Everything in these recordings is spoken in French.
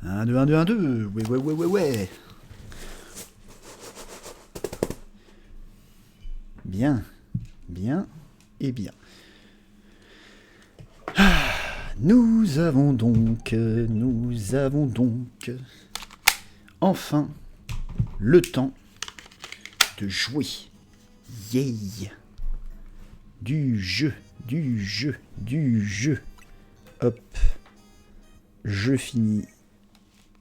1, 2, 1, 2, 1, 2. Ouais, ouais, ouais, ouais, ouais. Bien, bien et bien. Nous avons donc enfin le temps de jouer. Yay! Du jeu. Hop. Je finis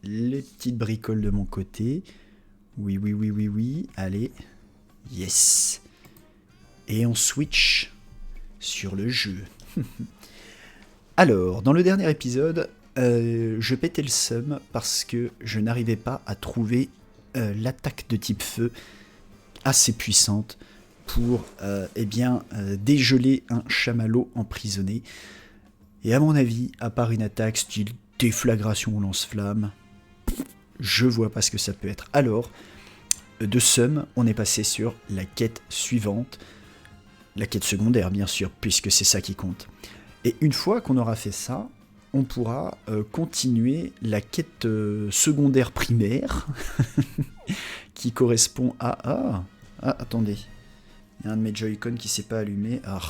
les petites bricoles de mon côté. Oui. Allez. Yes. Et on switch sur le jeu. Alors, dans le dernier épisode, je pétais le seum parce que je n'arrivais pas à trouver l'attaque de type feu assez puissante pour dégeler un chamallow emprisonné. Et à mon avis, à part une attaque style déflagration ou lance-flamme, je vois pas ce que ça peut être. Alors, de seum, on est passé sur la quête suivante, la quête secondaire bien sûr, puisque c'est ça qui compte. Et une fois qu'on aura fait ça, on pourra continuer la quête secondaire primaire, qui correspond à... Ah, attendez, il y a un de mes Joy-Con qui s'est pas allumé. Ah,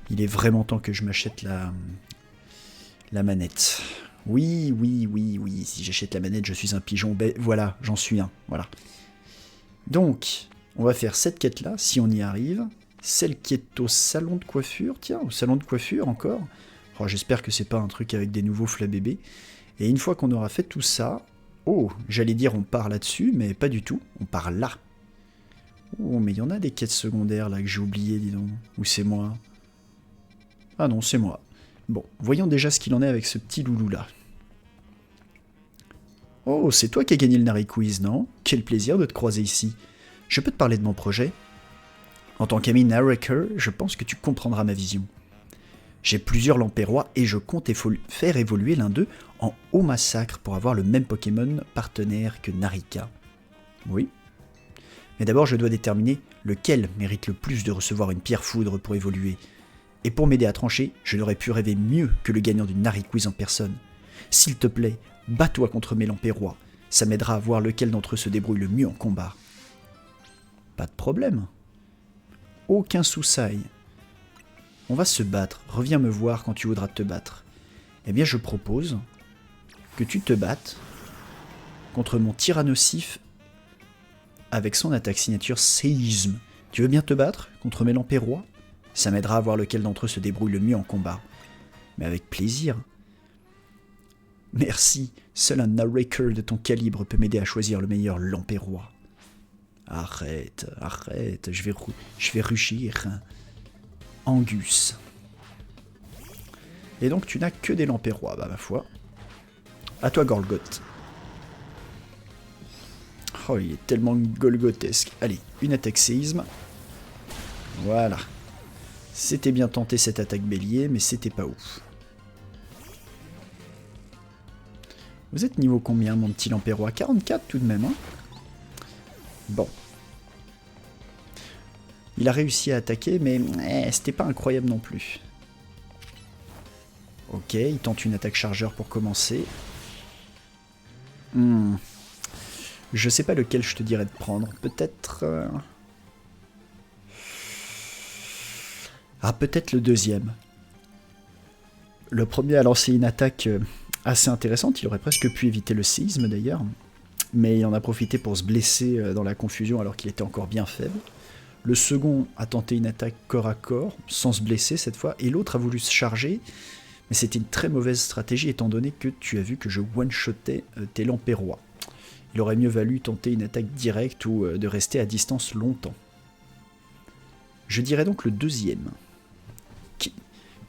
il est vraiment temps que je m'achète la manette. Oui, si j'achète la manette, je suis un pigeon. Ben, voilà, j'en suis un, voilà. Donc, on va faire cette quête-là, si on y arrive. Celle qui est au salon de coiffure, tiens, au salon de coiffure encore. Oh, j'espère que c'est pas un truc avec des nouveaux flabébés. Et une fois qu'on aura fait tout ça, oh, j'allais dire on part là-dessus, mais pas du tout, on part là. Oh, mais il y en a des quêtes secondaires là que j'ai oubliées, dis donc. Ou c'est moi? Ah non, c'est moi. Bon, voyons déjà ce qu'il en est avec ce petit loulou là. Oh, c'est toi qui as gagné le Nari Quiz, non? Quel plaisir de te croiser ici. Je peux te parler de mon projet? En tant qu'ami Narraker, je pense que tu comprendras ma vision. J'ai plusieurs lampérois et je compte faire évoluer l'un d'eux en haut massacre pour avoir le même Pokémon partenaire que Narika. Oui. Mais d'abord je dois déterminer lequel mérite le plus de recevoir une pierre foudre pour évoluer. Et pour m'aider à trancher, je n'aurais pu rêver mieux que le gagnant du Nari Quiz en personne. S'il te plaît, bats-toi contre mes lampérois. Ça m'aidera à voir lequel d'entre eux se débrouille le mieux en combat. Pas de problème. Aucun souci. On va se battre. Reviens me voir quand tu voudras te battre. Eh bien, je propose que tu te battes contre mon Tyrannosif avec son attaque signature Séisme. Tu veux bien te battre contre mes lampérois? Ça m'aidera à voir lequel d'entre eux se débrouille le mieux en combat. Mais avec plaisir. Merci. Seul un Narraker de ton calibre peut m'aider à choisir le meilleur lampérois. Arrête, je vais rugir. Angus. Et donc tu n'as que des lampérois, bah ma foi. À toi Golgoth. Oh, il est tellement golgotesque. Allez, une attaque séisme. Voilà. C'était bien tenté cette attaque bélier, mais c'était pas ouf. Vous êtes niveau combien, mon petit lampérois? 44 tout de même, hein? Bon. Il a réussi à attaquer, mais c'était pas incroyable non plus. Ok, il tente une attaque chargeur pour commencer. Je sais pas lequel je te dirais de prendre. Peut-être... Ah, peut-être le deuxième. Le premier a lancé une attaque assez intéressante. Il aurait presque pu éviter le séisme d'ailleurs. Mais il en a profité pour se blesser dans la confusion alors qu'il était encore bien faible. Le second a tenté une attaque corps à corps, sans se blesser cette fois, et l'autre a voulu se charger, mais c'était une très mauvaise stratégie étant donné que tu as vu que je one-shotais tes lampérois. Il aurait mieux valu tenter une attaque directe ou de rester à distance longtemps. Je dirais donc le deuxième.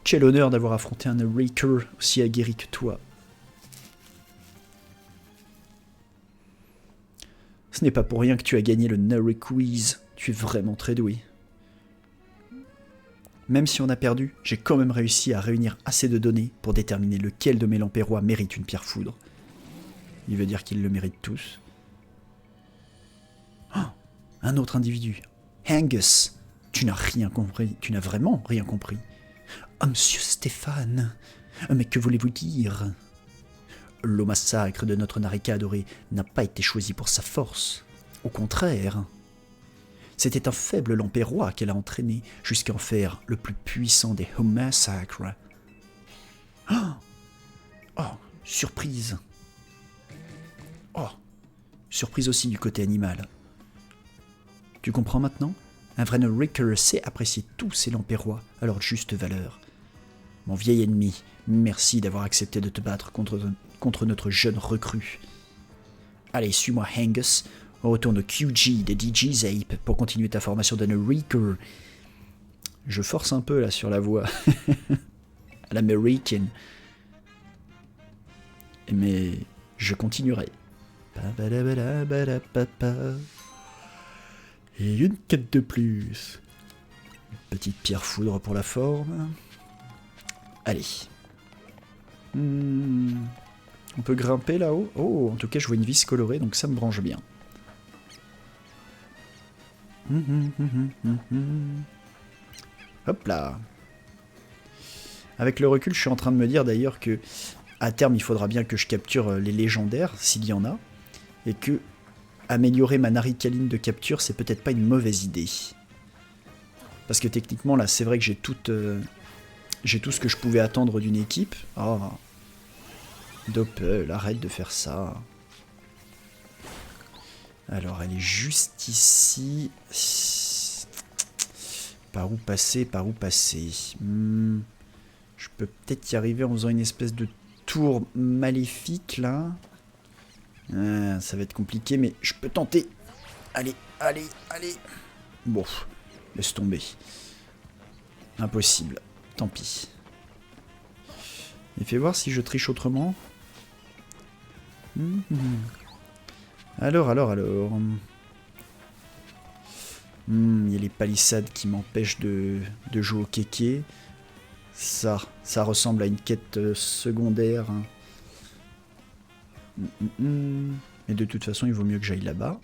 Quel honneur d'avoir affronté un Narraker aussi aguerri que toi. Ce n'est pas pour rien que tu as gagné le Nari Quiz. Tu es vraiment très doué. Même si on a perdu, j'ai quand même réussi à réunir assez de données pour déterminer lequel de mes lampérois mérite une pierre foudre. Il veut dire qu'ils le méritent tous. Oh, un autre individu. Angus. Tu n'as rien compris. Tu n'as vraiment rien compris. Oh, monsieur Stéphane. Mais que voulez-vous dire? le massacre de notre Narika adorée n'a pas été choisi pour sa force. Au contraire, c'était un faible lampérois qu'elle a entraîné jusqu'à en faire le plus puissant des Home Massacres. Oh, surprise. Oh, surprise aussi du côté animal. Tu comprends maintenant? Un vrai Ricker sait apprécier tous ces lampérois à leur juste valeur. Mon vieil ennemi, merci d'avoir accepté de te battre contre notre jeune recrue. Allez, suis-moi Angus, on retourne au QG de DJ Zape pour continuer ta formation de Ricker. Je force un peu là sur la voix. À l'américaine. Mais je continuerai. Et une quête de plus. Une petite pierre foudre pour la forme. Allez. On peut grimper là-haut. Oh, en tout cas, je vois une vis colorée, donc ça me branche bien. Hop là. Avec le recul, je suis en train de me dire d'ailleurs que à terme, il faudra bien que je capture les légendaires, s'il y en a, et que améliorer ma naricaline de capture, c'est peut-être pas une mauvaise idée. Parce que techniquement, là, c'est vrai que j'ai tout ce que je pouvais attendre d'une équipe. Oh, Doppel, arrête de faire ça. Alors, elle est juste ici. Par où passer, par où passer Je peux peut-être y arriver en faisant une espèce de tour maléfique, là. Ça va être compliqué, mais je peux tenter. Allez, allez, allez. Bon, laisse tomber. Impossible. Tant pis. Et fais voir si je triche autrement. Alors. Il y a les palissades qui m'empêchent de jouer au kéké. Ça ressemble à une quête secondaire. Mais de toute façon, il vaut mieux que j'aille là-bas.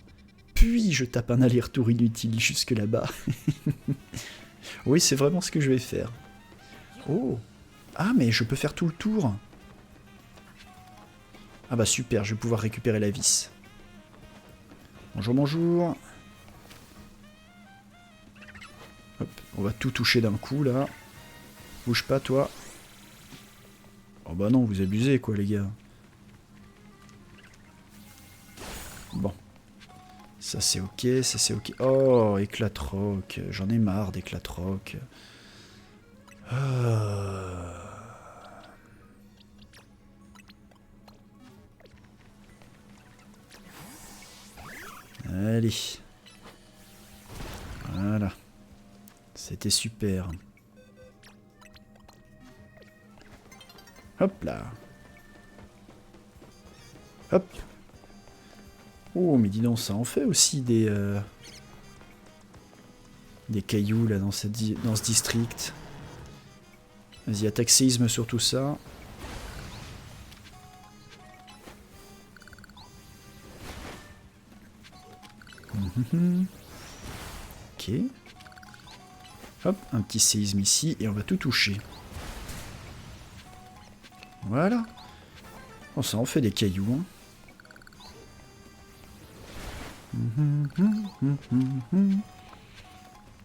Puis je tape un aller-retour inutile jusque là-bas. Oui, c'est vraiment ce que je vais faire. Oh! Ah, mais je peux faire tout le tour. Ah bah super, je vais pouvoir récupérer la vis. Bonjour, bonjour. Hop, on va tout toucher d'un coup, là. Bouge pas, toi. Oh bah non, vous abusez, quoi, les gars. Bon. Ça, c'est ok, ça, c'est ok. Oh, éclat de roc. J'en ai marre d'éclat de roc. Allez. Voilà. C'était super. Hop là. Hop. Oh, mais dis donc, ça en fait aussi des cailloux là dans ce district. Vas-y, attaque séisme sur tout ça. Ok. Hop, un petit séisme ici et on va tout toucher. Voilà. Oh, ça en fait des cailloux.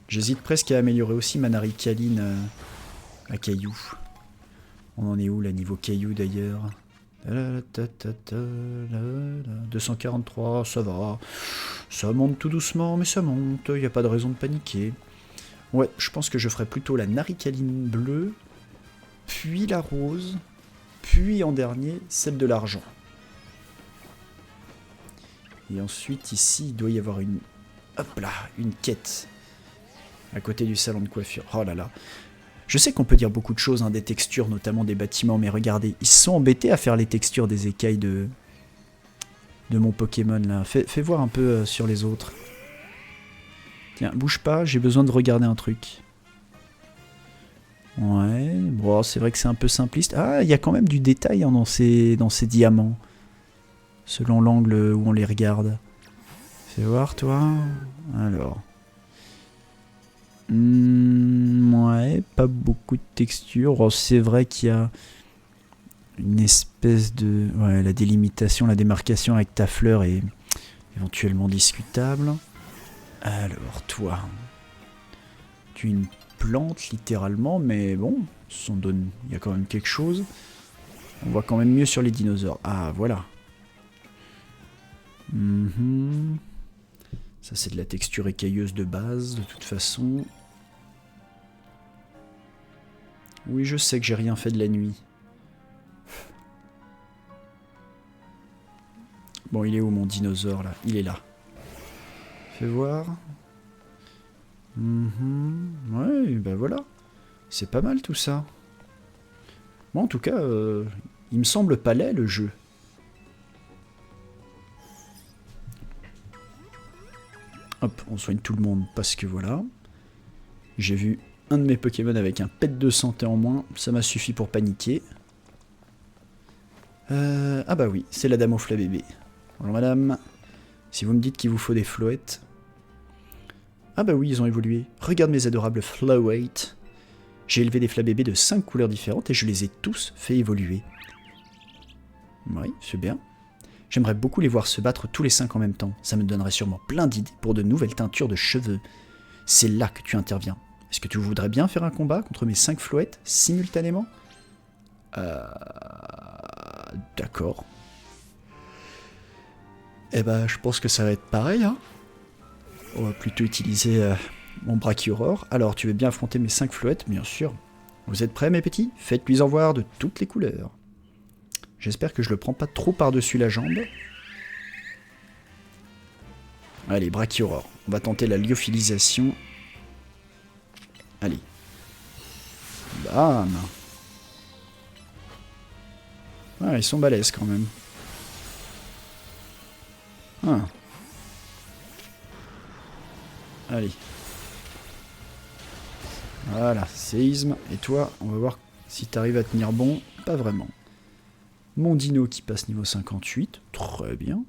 J'hésite presque à améliorer aussi ma naricaline à cailloux. On en est où là, niveau cailloux d'ailleurs? 243, ça va. Ça monte tout doucement, mais ça monte. Il n'y a pas de raison de paniquer. Ouais, je pense que je ferai plutôt la naricaline bleue, puis la rose, puis en dernier, celle de l'argent. Et ensuite, ici, il doit y avoir une... Hop là, une quête. À côté du salon de coiffure. Oh là là. Je sais qu'on peut dire beaucoup de choses, hein, des textures, notamment des bâtiments, mais regardez, ils se sont embêtés à faire les textures des écailles de mon Pokémon, là. Fais voir un peu sur les autres. Tiens, bouge pas, j'ai besoin de regarder un truc. Ouais, bon, c'est vrai que c'est un peu simpliste. Ah, il y a quand même du détail hein, dans ces diamants. Selon l'angle où on les regarde. Fais voir, toi. Alors. Ouais, pas beaucoup de texture. Oh, c'est vrai qu'il y a une espèce de... Ouais, la délimitation, la démarcation avec ta fleur est éventuellement discutable. Alors, toi... Tu es une plante, littéralement, mais bon, il y a quand même quelque chose. On voit quand même mieux sur les dinosaures. Ah, voilà. Ça, c'est de la texture écailleuse de base, de toute façon. Oui, je sais que j'ai rien fait de la nuit. Bon, il est où mon dinosaure, là? Il est là. Fais voir. Ouais, ben voilà. C'est pas mal tout ça. Bon, en tout cas, il me semble pas laid le jeu. Hop, on soigne tout le monde parce que voilà. J'ai vu un de mes Pokémon avec un pet de santé en moins. Ça m'a suffi pour paniquer. Ah bah oui, c'est la dame au fla bébé. Bonjour madame. Si vous me dites qu'il vous faut des floettes... Ah bah oui, ils ont évolué. Regarde mes adorables Flowate. J'ai élevé des flabébés de 5 couleurs différentes et je les ai tous fait évoluer. Oui, c'est bien. J'aimerais beaucoup les voir se battre tous les 5 en même temps. Ça me donnerait sûrement plein d'idées pour de nouvelles teintures de cheveux. C'est là que tu interviens. Est-ce que tu voudrais bien faire un combat contre mes 5 floettes simultanément? D'accord. Eh ben, je pense que ça va être pareil, hein. On va plutôt utiliser mon Brachyuror. Alors, tu veux bien affronter mes 5 floettes? Bien sûr. Vous êtes prêts, mes petits? Faites-lui en voir de toutes les couleurs. J'espère que je le prends pas trop par-dessus la jambe. Allez, Brachyuror. On va tenter la lyophilisation. Allez. Bam. Ah, ils sont balèzes quand même. Ah. Allez. Voilà, séisme. Et toi, on va voir si t'arrives à tenir bon. Pas vraiment. Mon dino qui passe niveau 58. Très bien.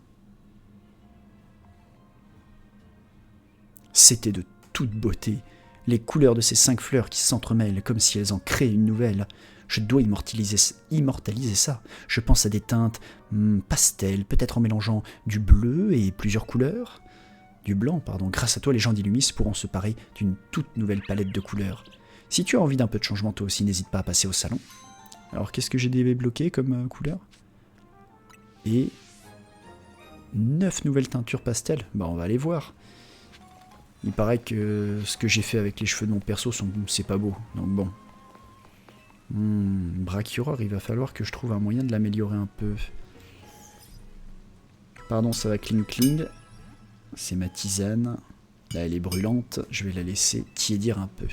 C'était de toute beauté. Les couleurs de ces 5 fleurs qui s'entremêlent comme si elles en créaient une nouvelle. Je dois immortaliser ça. Je pense à des teintes pastel, peut-être en mélangeant du bleu et plusieurs couleurs. Du blanc, pardon. Grâce à toi, les gens d'Illumis pourront se parer d'une toute nouvelle palette de couleurs. Si tu as envie d'un peu de changement, toi aussi, n'hésite pas à passer au salon. Alors, qu'est-ce que j'ai débloqué comme couleur? Et 9 nouvelles teintures pastel. Bah, on va aller voir. Il paraît que ce que j'ai fait avec les cheveux de mon perso, c'est pas beau. Donc bon. Brachyuror, il va falloir que je trouve un moyen de l'améliorer un peu. Pardon, ça va cling. C'est ma tisane. Là, elle est brûlante. Je vais la laisser tiédir un peu.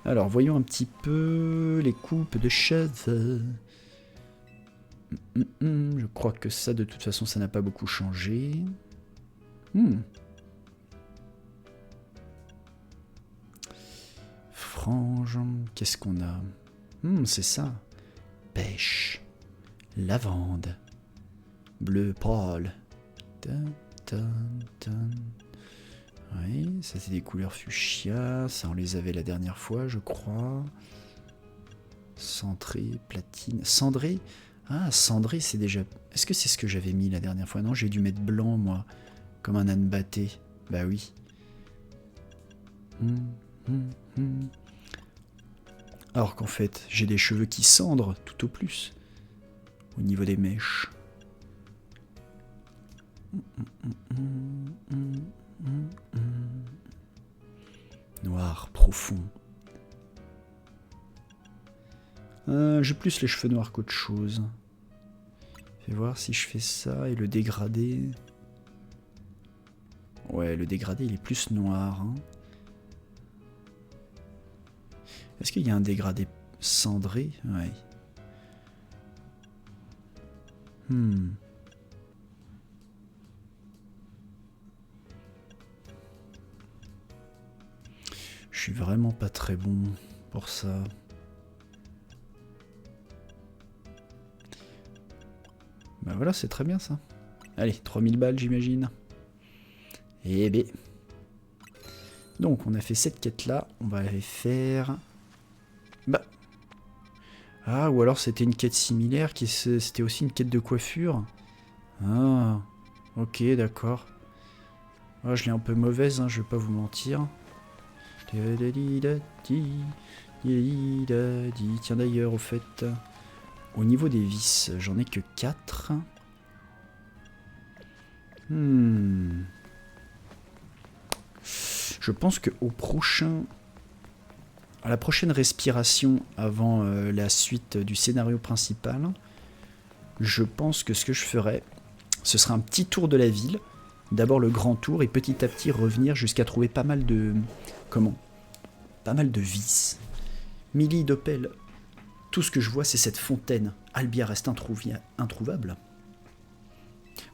Alors, voyons un petit peu les coupes de cheveux. Je crois que ça, de toute façon, ça n'a pas beaucoup changé. Frange, qu'est-ce qu'on a? C'est ça. Pêche. Lavande. Bleu pâle. Oui, ça c'est des couleurs fuchsia. Ça, on les avait la dernière fois, je crois. Cendré, platine. Cendré? Ah, cendré, c'est déjà... Est-ce que c'est ce que j'avais mis la dernière fois? Non, j'ai dû mettre blanc, moi. Comme un âne batté. Bah oui. Alors qu'en fait, j'ai des cheveux qui cendrent, tout au plus. Au niveau des mèches. Noir, profond. J'ai plus les cheveux noirs qu'autre chose. Fais voir si je fais ça et le dégradé. Ouais, le dégradé il est plus noir. Hein. Est-ce qu'il y a un dégradé cendré? Ouais. Je suis vraiment pas très bon pour ça. Bah voilà, c'est très bien ça. Allez, 3000 balles j'imagine. Eh ben. Donc, on a fait cette quête-là. On va aller faire... Bah... Ah, ou alors c'était une quête similaire, c'était aussi une quête de coiffure. Ah, ok, d'accord. Ah, je l'ai un peu mauvaise, hein, je vais pas vous mentir. Tiens d'ailleurs, au fait, au niveau des vis, j'en ai que 4. Je pense que à la prochaine respiration avant la suite du scénario principal, je pense que ce que je ferai, ce sera un petit tour de la ville. D'abord le grand tour et petit à petit revenir jusqu'à trouver pas mal de... Comment ? Pas mal de vis. Millie, Doppel, tout ce que je vois c'est cette fontaine. Albia reste introuvable.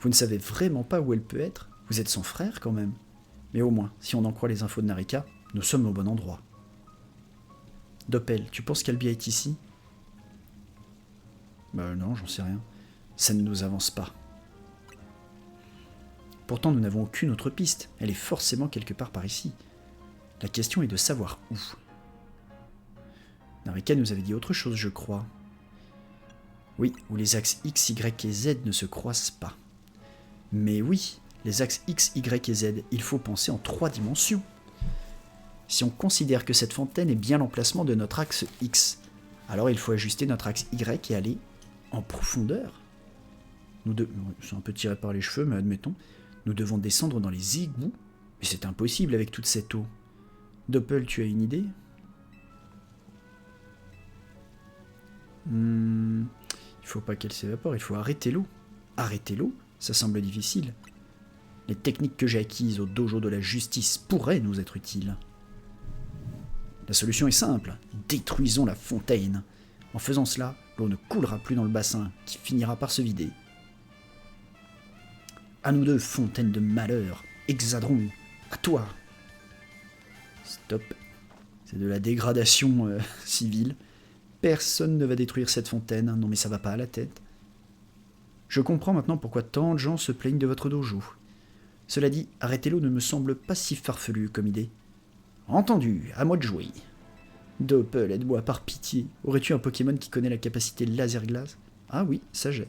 Vous ne savez vraiment pas où elle peut être. Vous êtes son frère quand même. Mais au moins, si on en croit les infos de Narika, nous sommes au bon endroit. Doppel, tu penses qu'Albia est ici ? Bah non, j'en sais rien. Ça ne nous avance pas. Pourtant, nous n'avons aucune autre piste. Elle est forcément quelque part par ici. La question est de savoir où. Narika nous avait dit autre chose, je crois. Oui, où les axes X, Y et Z ne se croisent pas. Mais oui, les axes X, Y et Z, il faut penser en 3 dimensions. Si on considère que cette fontaine est bien l'emplacement de notre axe X, alors il faut ajuster notre axe Y et aller en profondeur. C'est un peu tiré par les cheveux, mais admettons. Nous devons descendre dans les égouts. Mais c'est impossible avec toute cette eau. Doppel, tu as une idée ? Il faut pas qu'elle s'évapore, il faut arrêter l'eau. Arrêter l'eau, ça semble difficile. Les techniques que j'ai acquises au dojo de la justice pourraient nous être utiles. La solution est simple, détruisons la fontaine. En faisant cela, l'eau ne coulera plus dans le bassin, qui finira par se vider. À nous deux, fontaine de malheur, Exadron, à toi. Stop, c'est de la dégradation civile. Personne ne va détruire cette fontaine, non mais ça va pas à la tête. Je comprends maintenant pourquoi tant de gens se plaignent de votre dojo. Cela dit, arrêter l'eau ne me semble pas si farfelu comme idée. Entendu, à moi de jouer. Doppel, aide-moi par pitié. Aurais-tu un Pokémon qui connaît la capacité laser glace ? Ah oui, ça j'ai.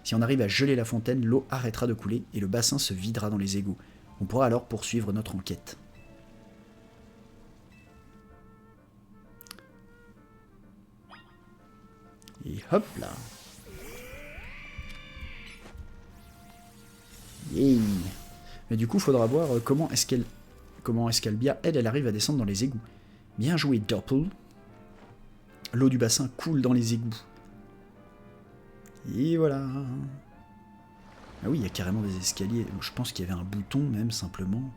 Si on arrive à geler la fontaine, l'eau arrêtera de couler et le bassin se videra dans les égouts. On pourra alors poursuivre notre enquête. Et hop là. Yeah. Mais du coup, il faudra voir comment est-ce qu'Albia, elle arrive à descendre dans les égouts. Bien joué, Doppel. L'eau du bassin coule dans les égouts. Et voilà. Ah oui, il y a carrément des escaliers. Je pense qu'il y avait un bouton même, simplement.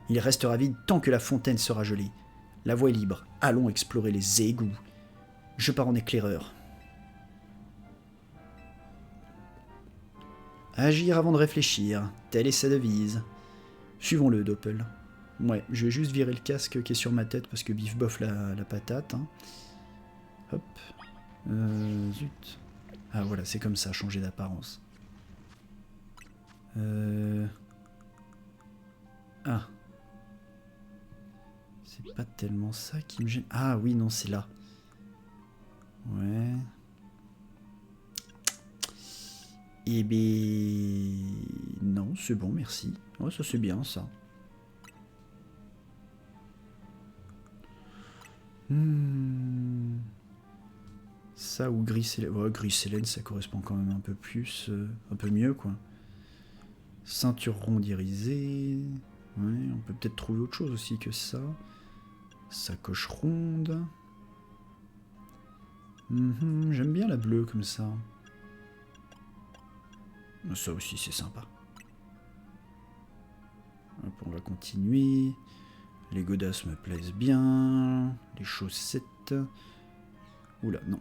Il restera vide tant que la fontaine sera gelée. La voie est libre. Allons explorer les égouts. Je pars en éclaireur. Agir avant de réfléchir. Telle est sa devise. Suivons-le, Doppel. Ouais, je vais juste virer le casque qui est sur ma tête parce que bif bof la patate. Hein. Hop. Zut. Ah voilà, c'est comme ça, changer d'apparence. Ah. C'est pas tellement ça qui me gêne. Ah oui, non, c'est là. Ouais. Eh ben... Non, c'est bon, merci. Ouais, ça c'est bien, ça. Ça ou Gris-Hélène. Ouais, Gris-Hélène, ça correspond quand même un peu plus... un peu mieux, quoi. Ceinture ronde irisée... Ouais, on peut peut-être trouver autre chose aussi que ça. Sacoche ronde... J'aime bien la bleue comme ça. Ça aussi, c'est sympa. Hop, on va continuer. Les godasses me plaisent bien. Les chaussettes. Oula, non.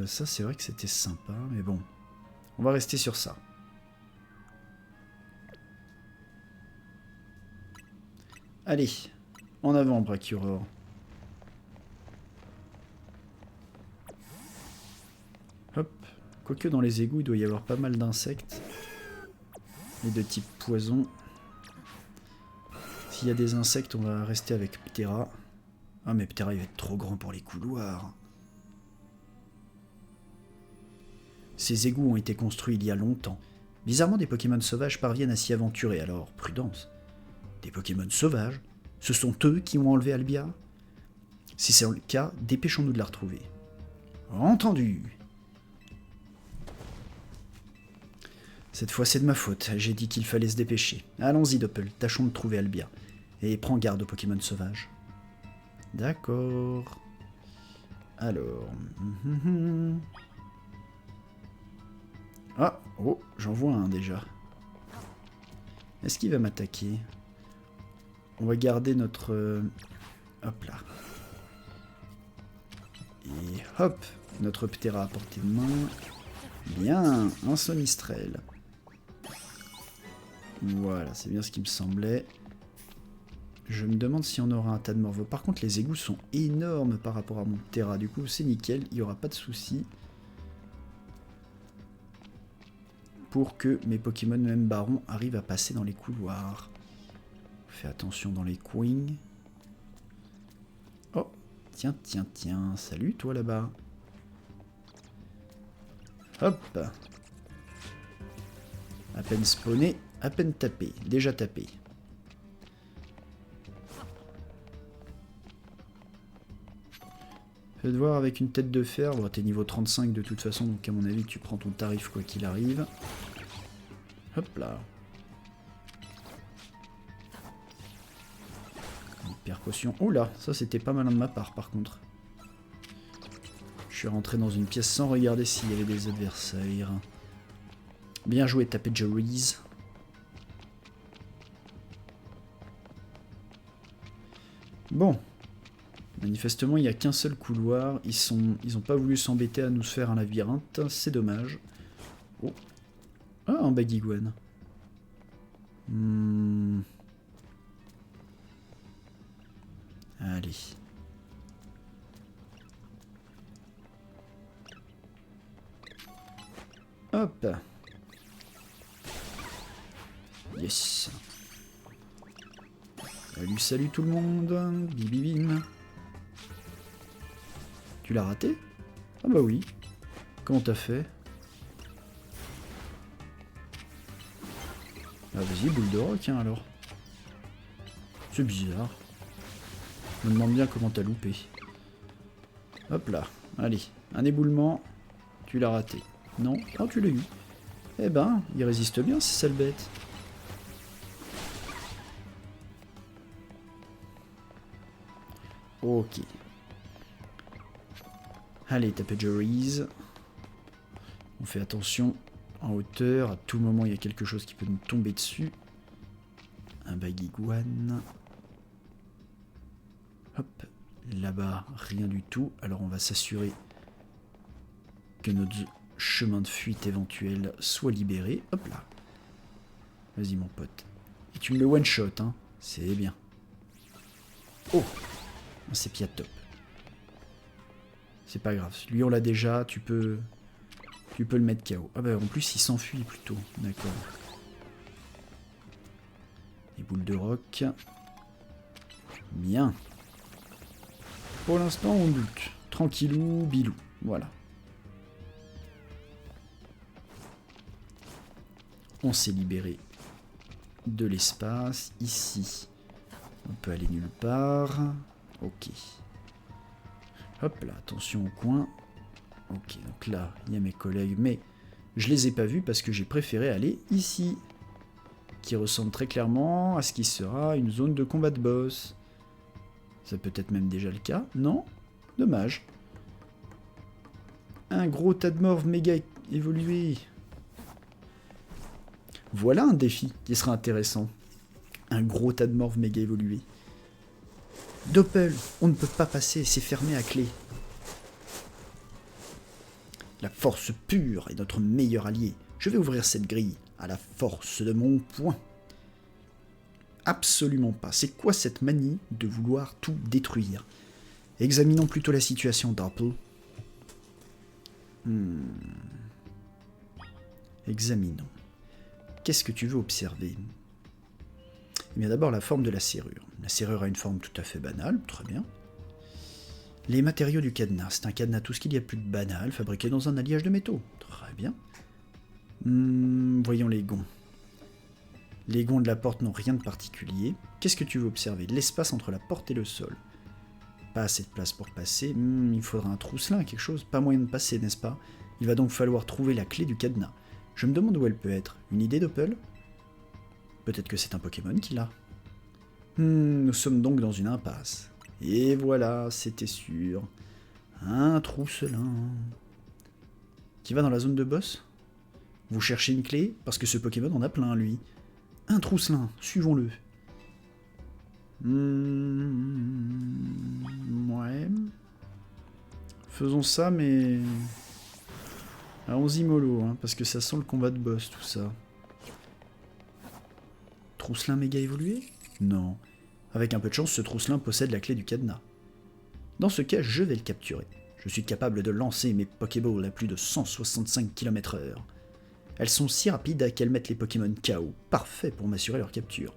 Ça, c'est vrai que c'était sympa, mais bon. On va rester sur ça. Allez, en avant, Bracuror. Hop. Quoique dans les égouts, il doit y avoir pas mal d'insectes. Et de type poison. S'il y a des insectes, on va rester avec Ptera. Ah mais Ptera il va être trop grand pour les couloirs. Ces égouts ont été construits il y a longtemps. Bizarrement, des Pokémon sauvages parviennent à s'y aventurer, alors prudence. Des Pokémon sauvages? Ce sont eux qui ont enlevé Albiar? Si c'est le cas, dépêchons-nous de la retrouver. Entendu. Cette fois c'est de ma faute, j'ai dit qu'il fallait se dépêcher. Allons-y Doppel, tâchons de trouver Albiar. Et prends garde aux Pokémon sauvages. D'accord. Alors... Ah, oh, j'en vois un déjà. Est-ce qu'il va m'attaquer? On va garder notre... hop là. Et hop, notre Ptera à portée de main. Bien, un Sonistrel. Voilà, c'est bien ce qui me semblait. Je me demande si on aura un tas de morveaux. Par contre, les égouts sont énormes par rapport à mon Ptera. Du coup, c'est nickel, il n'y aura pas de souci. Pour que mes Pokémon, même Baron, arrivent à passer dans les couloirs. Fais attention dans les coins. Oh, tiens, tiens, tiens. Salut, toi, là-bas. Hop. À peine spawné, à peine tapé. Déjà tapé. Faites voir avec une tête de fer. Bon, t'es niveau 35 de toute façon, donc à mon avis, tu prends ton tarif quoi qu'il arrive. Hop là. Hyper potion. Oh là, ça c'était pas malin de ma part par contre. Je suis rentré dans une pièce sans regarder s'il y avait des adversaires. Bien joué, tapé Joris. Bon. Manifestement, il n'y a qu'un seul couloir. Ils ont pas voulu s'embêter à nous faire un labyrinthe. C'est dommage. Oh. Ah, un Baguiguane. Allez. Hop. Yes. Salut, salut tout le monde. Bibibim. Tu l'as raté? Ah bah oui. Comment t'as fait? Ah vas-y, boule de rock hein, alors. C'est bizarre. Je me demande bien comment t'as loupé. Hop là. Allez, un éboulement. Tu l'as raté. Non? Oh, tu l'as eu. Eh ben, il résiste bien, ces sales bêtes. Ok. Allez, tapez Joris. On fait attention en hauteur. À tout moment, il y a quelque chose qui peut nous tomber dessus. Un Baguiguane. Hop. Là-bas, rien du tout. Alors, on va s'assurer que notre chemin de fuite éventuel soit libéré. Hop là. Vas-y, mon pote. Et tu me le one-shot, hein. C'est bien. Oh, un sépia top. C'est pas grave. Lui, on l'a déjà. Tu peux le mettre KO. Ah bah, en plus, il s'enfuit plutôt. D'accord. Les boules de rock. Bien. Pour l'instant, on lutte. Tranquillou, bilou. Voilà. On s'est libéré de l'espace. Ici, on peut aller nulle part. Ok. Hop là, attention au coin. Ok, donc là, il y a mes collègues, mais je les ai pas vus parce que j'ai préféré aller ici. Qui ressemble très clairement à ce qui sera une zone de combat de boss. Ça peut être même déjà le cas, non? Dommage. Un gros tas de morts méga évolué. Voilà un défi qui sera intéressant. Un gros tas de morts méga évolué. Doppel, on ne peut pas passer, c'est fermé à clé. La force pure est notre meilleur allié. Je vais ouvrir cette grille à la force de mon poing. Absolument pas. C'est quoi cette manie de vouloir tout détruire? Examinons plutôt la situation, Doppel. Examinons. Qu'est-ce que tu veux observer? Eh bien d'abord la forme de la serrure. La serrure a une forme tout à fait banale, très bien. Les matériaux du cadenas. C'est un cadenas tout ce qu'il y a plus de banal, fabriqué dans un alliage de métaux. Très bien. Voyons les gonds. Les gonds de la porte n'ont rien de particulier. Qu'est-ce que tu veux observer? L'espace entre la porte et le sol. Pas assez de place pour passer. Il faudra un trousselin, quelque chose. Pas moyen de passer, n'est-ce pas? Il va donc falloir trouver la clé du cadenas. Je me demande où elle peut être. Une idée, Doppel? Peut-être que c'est un Pokémon qui l'a. Nous sommes donc dans une impasse. Et voilà, c'était sûr. Un trousselin. Qui va dans la zone de boss? Vous cherchez une clé? Parce que ce Pokémon en a plein, lui. Un trousselin, suivons-le. Ouais. Faisons ça, mais... allons-y mollo, hein, parce que ça sent le combat de boss, tout ça. Trousselin méga évolué? Non. Avec un peu de chance, ce trousselin possède la clé du cadenas. Dans ce cas, je vais le capturer. Je suis capable de lancer mes Pokéballs à plus de 165 km/h. Elles sont si rapides qu'elles mettent les Pokémon KO. Parfait pour m'assurer leur capture.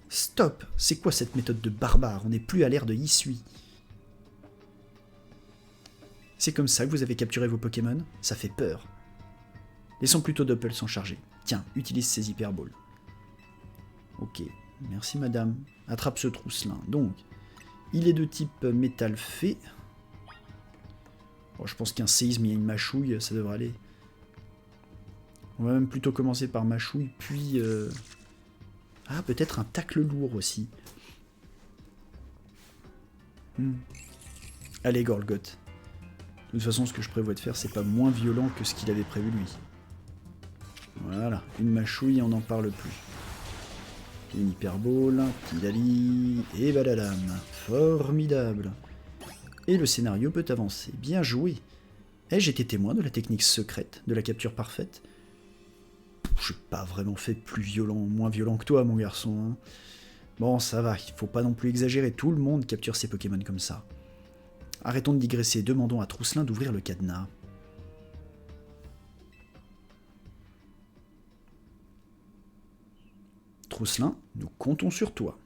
Stop! C'est quoi cette méthode de barbare? On n'est plus à l'ère de Hisui. C'est comme ça que vous avez capturé vos Pokémon? Ça fait peur. Laissons plutôt Doppel s'en charger. Tiens, utilise ces Hyperballs. Ok, merci madame. Attrape ce trousselin. Donc, il est de type métal fait. Bon, je pense qu'un séisme et une mâchouille, ça devrait aller. On va même plutôt commencer par mâchouille, puis... Ah, peut-être un tacle lourd aussi. Allez, Gorgoth. De toute façon, ce que je prévois de faire, c'est pas moins violent que ce qu'il avait prévu lui. Voilà, une mâchouille, on n'en parle plus. Une hyperball, Tidali, et badalam. Formidable. Et le scénario peut avancer. Bien joué. Ai-je été témoin de la technique secrète, de la capture parfaite? J'ai pas vraiment fait plus violent, moins violent que toi, mon garçon. Hein. Bon, ça va, il faut pas non plus exagérer. Tout le monde capture ses Pokémon comme ça. Arrêtons de digresser, demandons à Trousselin d'ouvrir le cadenas. Trousselin, nous comptons sur toi.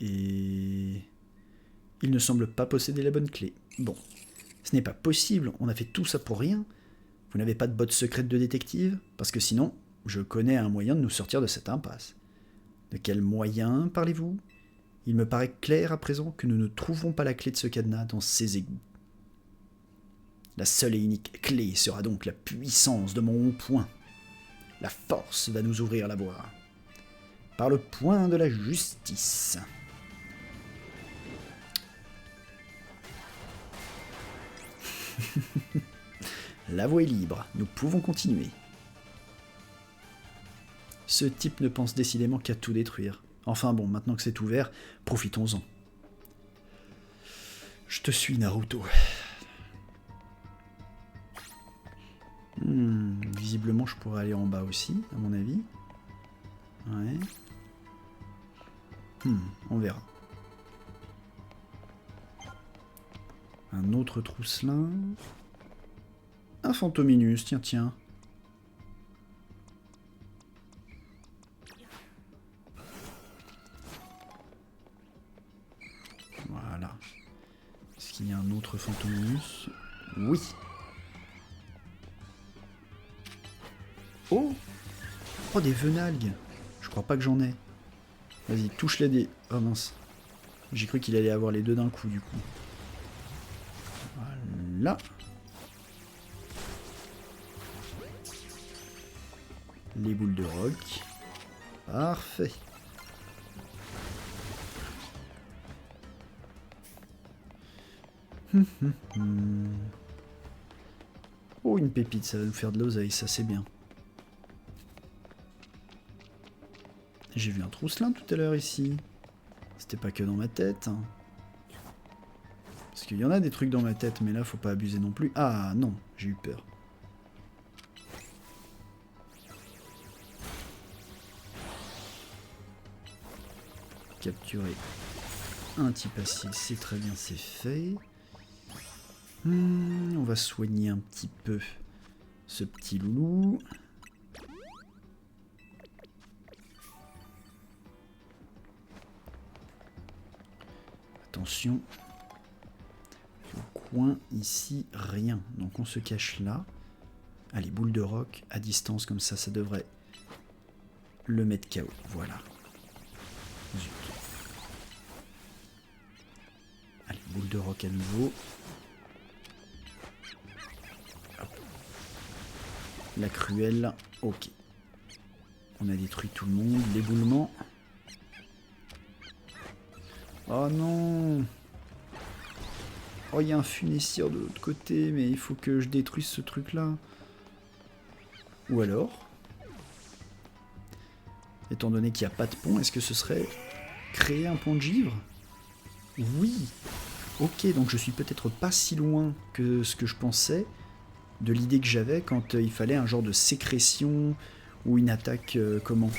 Et... il ne semble pas posséder la bonne clé. Bon, ce n'est pas possible, on a fait tout ça pour rien. Vous n'avez pas de botte secrète de détective? Parce que sinon, je connais un moyen de nous sortir de cette impasse. De quel moyen parlez-vous? Il me paraît clair à présent que nous ne trouverons pas la clé de ce cadenas dans ces égouts. La seule et unique clé sera donc la puissance de mon haut point. La force va nous ouvrir la voie. Par le point de la justice. La voie est libre, nous pouvons continuer. Ce type ne pense décidément qu'à tout détruire. Enfin bon, maintenant que c'est ouvert, profitons-en. Je te suis, Naruto. Visiblement, je pourrais aller en bas aussi, à mon avis. Ouais. On verra. Un autre trousselin. Un Fantominus, tiens, tiens. Voilà. Est-ce qu'il y a un autre Fantominus? Oui. Oh! Oh, des venalgues! Je crois pas que j'en ai. Vas-y, touche les dés. Oh mince. J'ai cru qu'il allait avoir les deux d'un coup, du coup. Voilà. Les boules de roc. Parfait. Oh, une pépite, ça va nous faire de l'oseille, ça c'est bien. J'ai vu un trousselin tout à l'heure ici. C'était pas que dans ma tête. Hein. Parce qu'il y en a des trucs dans ma tête, mais là faut pas abuser non plus. Ah non, j'ai eu peur. capturer un type acide, c'est très bien, c'est fait. On va soigner un petit peu ce petit loulou. Attention. Au coin, ici, rien. Donc on se cache là. Allez, boule de roc à distance, comme ça, ça devrait le mettre KO. Voilà. Zut. Allez, boule de roc à nouveau. Hop. La cruelle. Ok. On a détruit tout le monde. L'éboulement. Oh non! Oh, il y a un funessire de l'autre côté, mais il faut que je détruise ce truc-là. Ou alors, étant donné qu'il n'y a pas de pont, est-ce que ce serait créer un pont de givre? Oui! Ok, donc je suis peut-être pas si loin que ce que je pensais de l'idée que j'avais quand il fallait un genre de sécrétion ou une attaque, comment?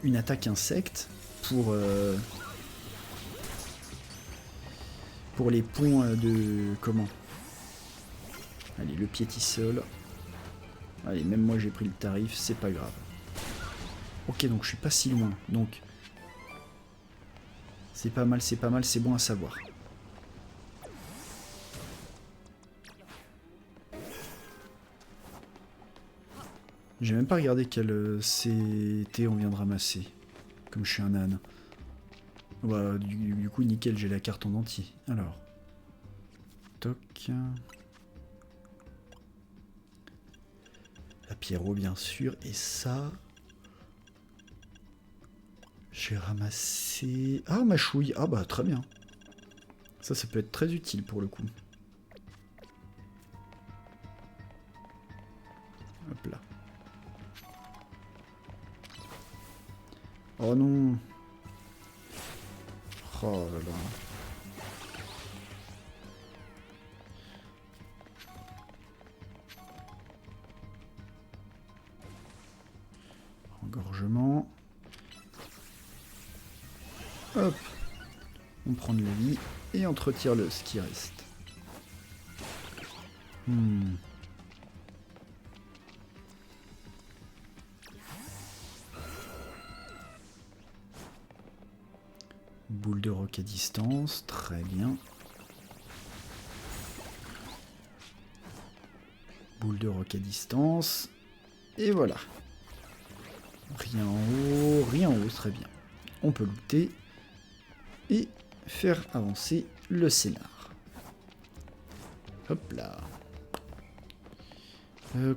Une attaque insecte pour les ponts de... comment? Allez, le piétisol. Allez, même moi j'ai pris le tarif, c'est pas grave. Ok, donc je suis pas si loin. Donc, c'est pas mal, c'est bon à savoir. J'ai même pas regardé quel CT on vient de ramasser. Comme je suis un âne. Bah, du coup, nickel, j'ai la carte en entier. Alors. Toc. La Pierrot, bien sûr. Et ça... J'ai ramassé... Ah, ma chouille. Ah bah, très bien. Ça peut être très utile pour le coup. Hop là. Oh non. Oh là là. Engorgement. Hop. On prend de la vie et on retire ce qui reste. Boule de roc à distance, très bien. Boule de roc à distance. Et voilà. Rien en haut, très bien. On peut looter et faire avancer le scénar. Hop là.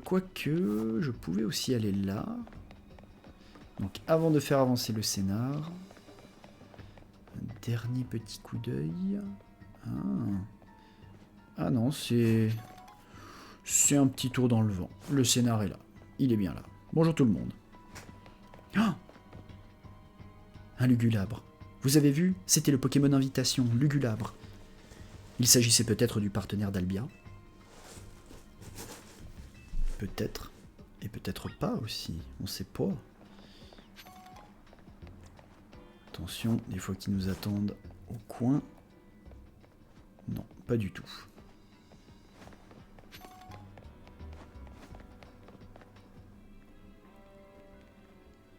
Quoique, je pouvais aussi aller là. Donc avant de faire avancer le scénar, un dernier petit coup d'œil. Ah non, c'est un petit tour dans le vent. Le scénar est là. Il est bien là. Bonjour tout le monde. Oh, un Lugulabre. Vous avez vu? C'était le Pokémon Invitation, Lugulabre. Il s'agissait peut-être du partenaire d'Albia. Peut-être. Et peut-être pas aussi. On sait pas. Attention, des fois qu'ils nous attendent au coin. Non, pas du tout.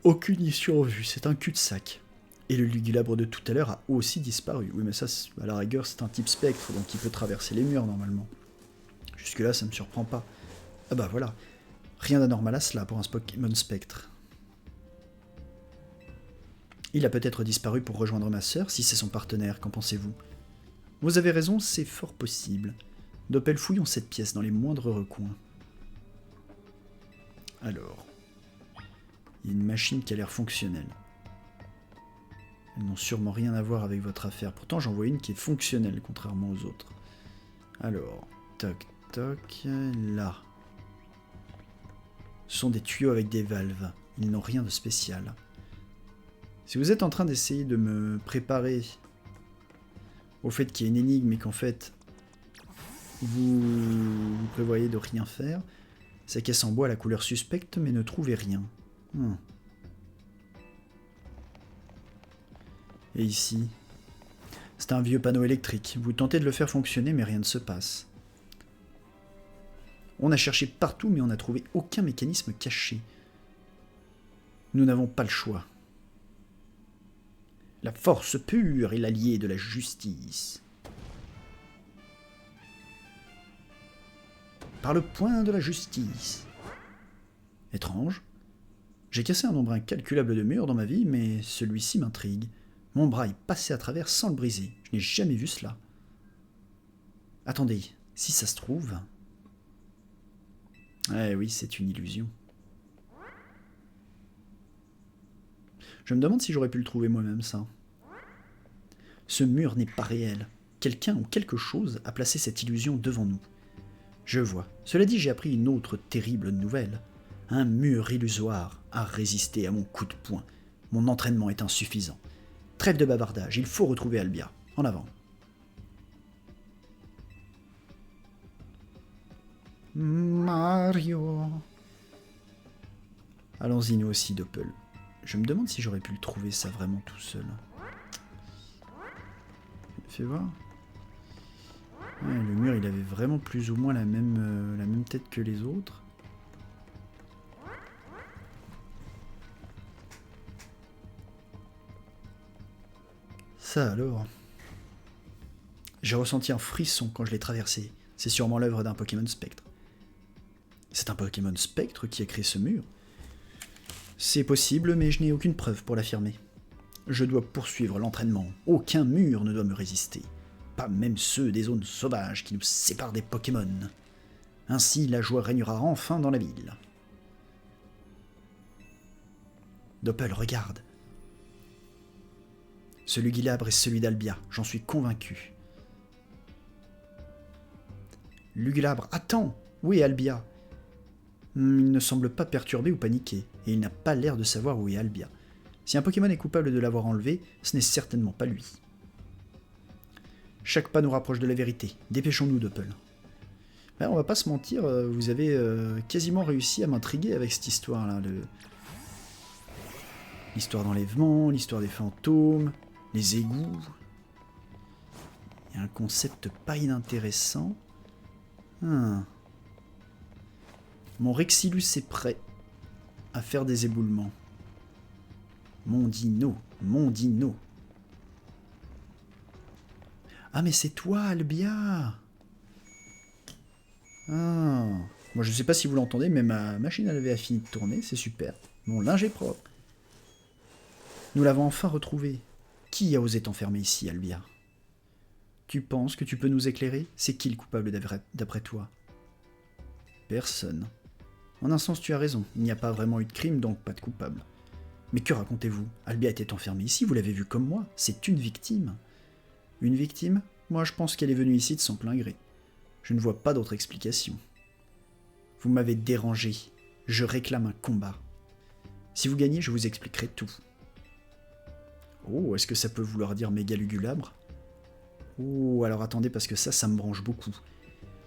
Aucune issue en vue, c'est un cul-de-sac. Et le Lugulabre de tout à l'heure a aussi disparu. Oui, mais ça, à la rigueur, c'est un type spectre, donc il peut traverser les murs normalement. Jusque-là, ça me surprend pas. Ah bah voilà. Rien d'anormal à cela pour un Pokémon spectre. Il a peut-être disparu pour rejoindre ma sœur, si c'est son partenaire, qu'en pensez-vous? Vous avez raison, c'est fort possible. Doppel fouillons cette pièce dans les moindres recoins. Alors... il y a une machine qui a l'air fonctionnelle. Elles n'ont sûrement rien à voir avec votre affaire. Pourtant, j'en vois une qui est fonctionnelle, contrairement aux autres. Alors, toc, toc, là. Ce sont des tuyaux avec des valves. Ils n'ont rien de spécial. Si vous êtes en train d'essayer de me préparer au fait qu'il y ait une énigme et qu'en fait, vous prévoyez de rien faire, ces caisses en bois à la couleur suspecte, mais ne trouvez rien. Et ici, c'est un vieux panneau électrique. Vous tentez de le faire fonctionner, mais rien ne se passe. On a cherché partout, mais on n'a trouvé aucun mécanisme caché. Nous n'avons pas le choix. La force pure est l'allié de la justice. Par le point de la justice. Étrange. J'ai cassé un nombre incalculable de murs dans ma vie, mais celui-ci m'intrigue. Mon bras est passé à travers sans le briser. Je n'ai jamais vu cela. Attendez, si ça se trouve... Eh oui, c'est une illusion. Je me demande si j'aurais pu le trouver moi-même, ça. Ce mur n'est pas réel. Quelqu'un ou quelque chose a placé cette illusion devant nous. Je vois. Cela dit, j'ai appris une autre terrible nouvelle. Un mur illusoire a résisté à mon coup de poing. Mon entraînement est insuffisant. Trêve de bavardage, il faut retrouver Albia. En avant. Mario. Allons-y nous aussi, Doppel. Je me demande si j'aurais pu le trouver ça vraiment tout seul. Fais voir. Ouais, le mur, il avait vraiment plus ou moins la même tête que les autres. Ça alors. J'ai ressenti un frisson quand je l'ai traversé. C'est sûrement l'œuvre d'un Pokémon Spectre. C'est un Pokémon Spectre qui a créé ce mur. C'est possible, mais je n'ai aucune preuve pour l'affirmer. Je dois poursuivre l'entraînement. Aucun mur ne doit me résister. Pas même ceux des zones sauvages qui nous séparent des Pokémon. Ainsi, la joie régnera enfin dans la ville. Doppel, regarde. Ce Lugilabre est celui d'Albia, j'en suis convaincu. Lugilabre, attends! Où est Albia? Il ne semble pas perturbé ou paniqué, et il n'a pas l'air de savoir où est Albia. Si un Pokémon est coupable de l'avoir enlevé, ce n'est certainement pas lui. Chaque pas nous rapproche de la vérité. Dépêchons-nous, Doppel. Ben, on va pas se mentir, vous avez quasiment réussi à m'intriguer avec cette histoire-là. L'histoire d'enlèvement, l'histoire des fantômes, les égouts. Il y a un concept pas inintéressant. Mon Rexilus est prêt à faire des éboulements. Mon dino, mon dino. Ah mais c'est toi, Albia. Ah. Moi je sais pas si vous l'entendez, mais ma machine elle avait fini de tourner, c'est super. Mon linge est propre. Nous l'avons enfin retrouvé. Qui a osé t'enfermer ici, Albia? Tu penses que tu peux nous éclairer? C'est qui le coupable d'après toi? Personne. En un sens, tu as raison. Il n'y a pas vraiment eu de crime, donc pas de coupable. Mais que racontez-vous? Albia était enfermée ici, vous l'avez vu comme moi. C'est une victime. Une victime? Moi, je pense qu'elle est venue ici de son plein gré. Je ne vois pas d'autre explication. Vous m'avez dérangé. Je réclame un combat. Si vous gagnez, je vous expliquerai tout. Oh, est-ce que ça peut vouloir dire méga Lugilabre? Oh, alors attendez, parce que ça me branche beaucoup.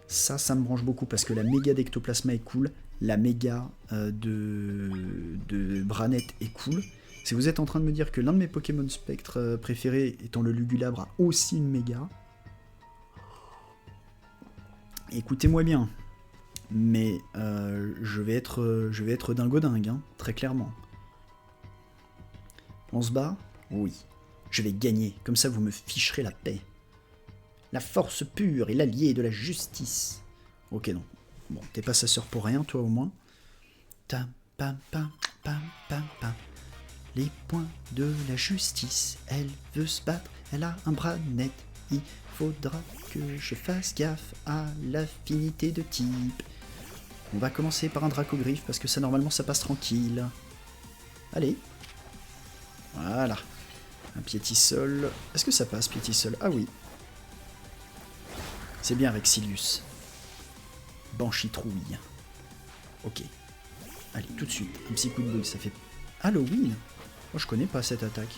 Ça me branche beaucoup, parce que la méga d'Ectoplasma est cool, la méga de Branette est cool. Si vous êtes en train de me dire que l'un de mes Pokémon Spectre préférés, étant le Lugilabre, a aussi une méga, écoutez-moi bien, mais je vais être dingo-dingue, hein, très clairement. On se bat? Oui. Je vais gagner, comme ça vous me ficherez la paix. La force pure est l'allié de la justice. Ok, non. Bon, t'es pas sa sœur pour rien, toi, au moins. Tam, pam, pam, pam, pam, pam. Les points de la justice. Elle veut se battre, elle a un bras net. Il faudra que je fasse gaffe à l'affinité de type. On va commencer par un Dracogriffe, parce que ça, normalement, ça passe tranquille. Allez. Voilà. Un Piétisol. Est-ce que ça passe, Piétisol? Ah oui. C'est bien Rexilius. Banshee-trouille. Ok. Allez, tout de suite. Un petit coup de boule, ça fait... Halloween. Moi, je connais pas cette attaque.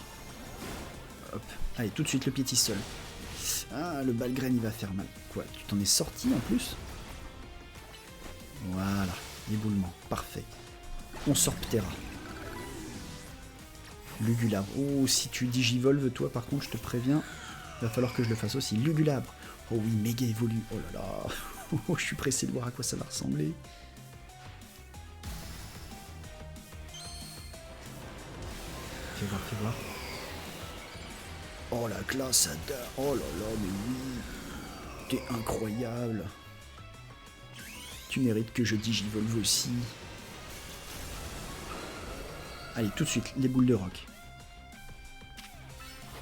Hop. Allez, tout de suite le Piétisol. Ah, le Balgraine, il va faire mal. Quoi, tu t'en es sorti en plus? Voilà. Éboulement. Parfait. On sort Ptera. Lugulabre. Oh, si tu digivolves, toi, par contre, je te préviens, il va falloir que je le fasse aussi. Lugulabre. Oh oui, méga évolue. Oh là là. Oh, je suis pressé de voir à quoi ça va ressembler. Fais voir, fais voir. Oh la classe, Ada. Oh là là, mais oui. T'es incroyable. Tu mérites que je digivolve aussi. Allez, tout de suite, les boules de rock.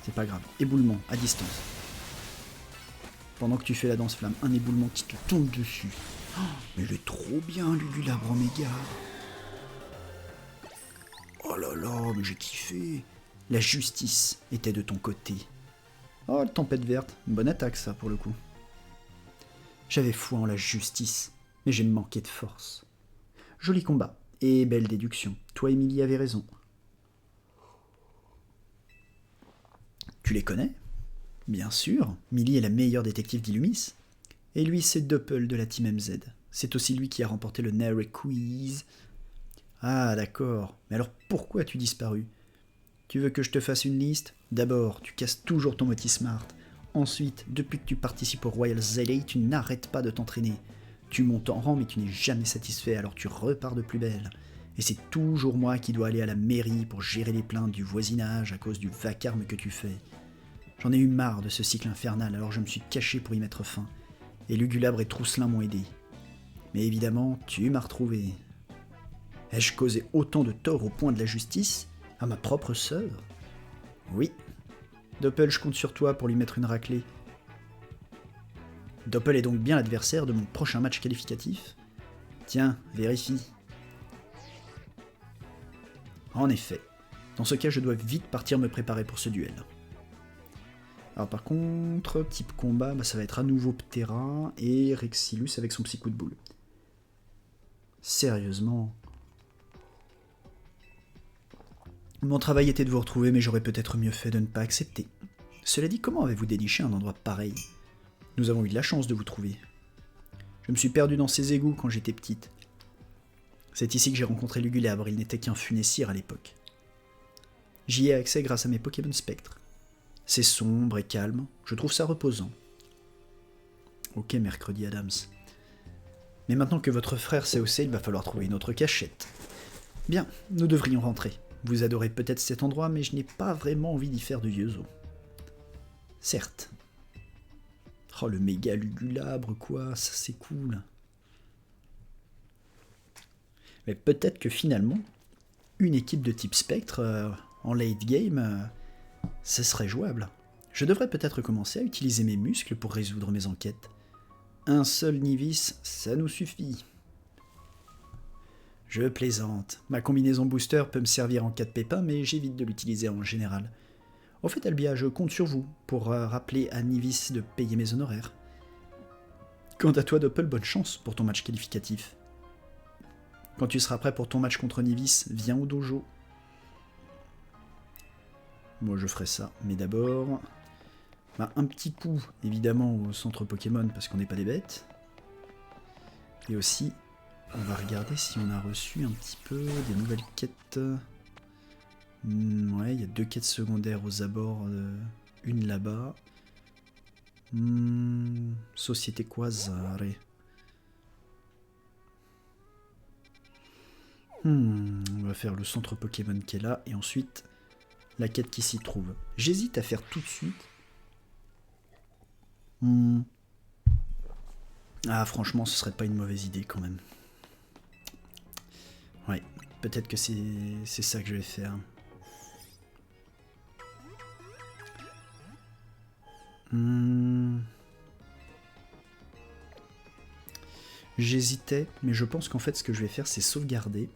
C'est pas grave. Éboulement, à distance. Pendant que tu fais la danse flamme, un éboulement qui te tombe dessus. Oh, mais il est trop bien, Lugulabre Oméga. Oh là là, mais j'ai kiffé. La justice était de ton côté. Oh, la tempête verte. Une bonne attaque, ça, pour le coup. J'avais foi en la justice, mais j'ai manqué de force. Joli combat, et belle déduction. Toi, Émilie, avait raison. Tu les connais? Bien sûr, Millie est la meilleure détective d'Illumis. Et lui, c'est Doppel de la Team MZ. C'est aussi lui qui a remporté le Nare Quiz. Ah, d'accord. Mais alors pourquoi as-tu disparu? Tu veux que je te fasse une liste? D'abord, tu casses toujours ton Motti Smart. Ensuite, depuis que tu participes au Royal ZA, tu n'arrêtes pas de t'entraîner. Tu montes en rang, mais tu n'es jamais satisfait, alors tu repars de plus belle. Et c'est toujours moi qui dois aller à la mairie pour gérer les plaintes du voisinage à cause du vacarme que tu fais. J'en ai eu marre de ce cycle infernal, alors je me suis caché pour y mettre fin. Et Lugulabre et Trousselin m'ont aidé. Mais évidemment, tu m'as retrouvé. Ai-je causé autant de tort au point de la justice? À ma propre sœur? Oui. Doppel, je compte sur toi pour lui mettre une raclée. Doppel est donc bien l'adversaire de mon prochain match qualificatif? Tiens, vérifie. En effet. Dans ce cas, je dois vite partir me préparer pour ce duel. Alors par contre, type combat, ça va être à nouveau Ptera et Rexilus avec son petit coup de boule. Sérieusement. Mon travail était de vous retrouver, mais j'aurais peut-être mieux fait de ne pas accepter. Cela dit, comment avez-vous déniché un endroit pareil? Nous avons eu de la chance de vous trouver. Je me suis perdu dans ces égouts quand j'étais petite. C'est ici que j'ai rencontré Lugulabre, il n'était qu'un funessire à l'époque. J'y ai accès grâce à mes Pokémon Spectre. C'est sombre et calme, je trouve ça reposant. Ok, mercredi Adams. Mais maintenant que votre frère s'est haussé, il va falloir trouver une autre cachette. Bien, nous devrions rentrer. Vous adorez peut-être cet endroit, mais je n'ai pas vraiment envie d'y faire de vieux os. Certes. Oh, le méga Lugulabre, quoi, ça c'est cool. Mais peut-être que finalement, une équipe de type Spectre, en late game, ce serait jouable. Je devrais peut-être commencer à utiliser mes muscles pour résoudre mes enquêtes. Un seul Nivis, ça nous suffit. Je plaisante. Ma combinaison booster peut me servir en cas de pépin, mais j'évite de l'utiliser en général. Au fait, Albia, je compte sur vous pour rappeler à Nivis de payer mes honoraires. Quant à toi, Doppel, bonne chance pour ton match qualificatif. Quand tu seras prêt pour ton match contre Nivis, viens au dojo. Moi, je ferai ça, mais d'abord... un petit coup, évidemment, au centre Pokémon, parce qu'on n'est pas des bêtes. Et aussi, on va regarder si on a reçu un petit peu des nouvelles quêtes. Ouais, il y a 2 quêtes secondaires aux abords, une là-bas. Société Quasare. On va faire le centre Pokémon qui est là, et ensuite la quête qui s'y trouve. J'hésite à faire tout de suite. Ah, franchement, ce serait pas une mauvaise idée quand même. Ouais, peut-être que c'est ça que je vais faire. J'hésitais, mais je pense qu'en fait, ce que je vais faire, c'est sauvegarder.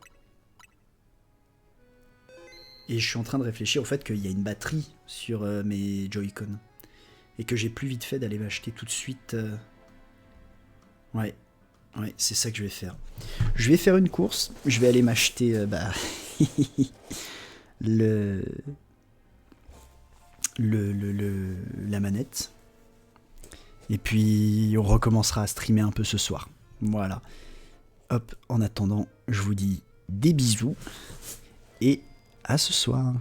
Et je suis en train de réfléchir au fait qu'il y a une batterie sur mes Joy-Con. Et que j'ai plus vite fait d'aller m'acheter tout de suite... Ouais, c'est ça que je vais faire. Je vais faire une course. Je vais aller m'acheter la manette. Et puis on recommencera à streamer un peu ce soir. Voilà. Hop, en attendant, je vous dis des bisous. Et à ce soir.